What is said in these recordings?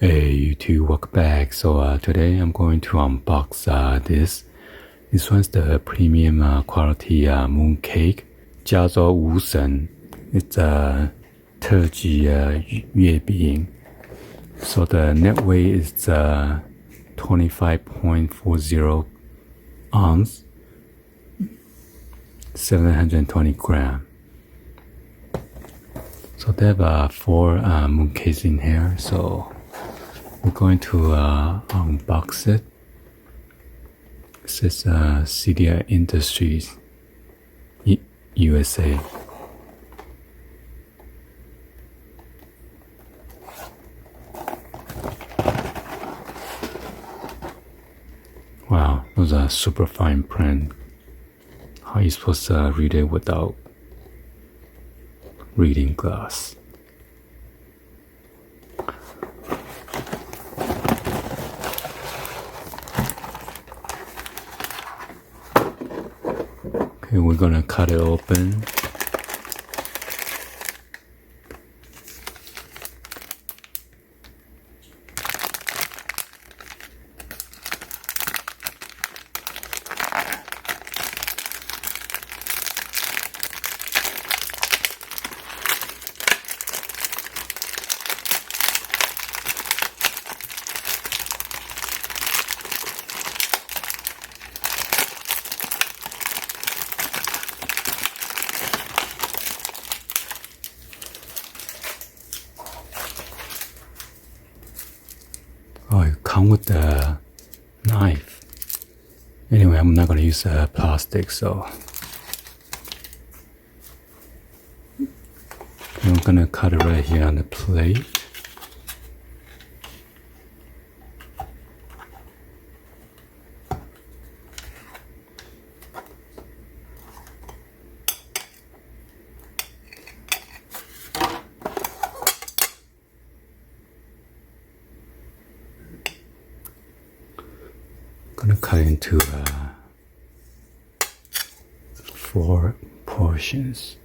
Hey YouTube, welcome back. So today I'm going to unbox this. This one's the premium quality moon cake. 加州无神 It's a 特级月饼. So the net weight is 25.40 ounce, 720 grams. So they have 4 mooncakes in here. So we're going to unbox it. It says CDI Industries USA. Wow, those are super fine print. How are you supposed to read it without reading glass? Okay, we're gonna cut it open. Oh, it comes with the knife. Anyway, I'm not going to use plastic, so I'm going to cut it right here on the plate. Gonna cut into 4 portions.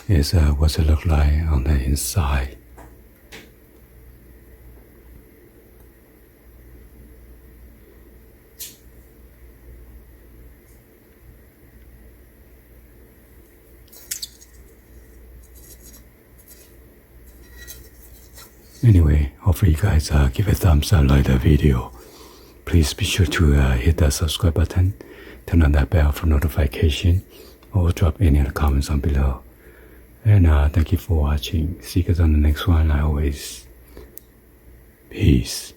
Here's what it looks like on the inside. Anyway, hopefully you guys give a thumbs up, like the video. Please be sure to hit that subscribe button, turn on that bell for notification, or drop any other comments on below. And thank you for watching. See you guys on the next one. Peace.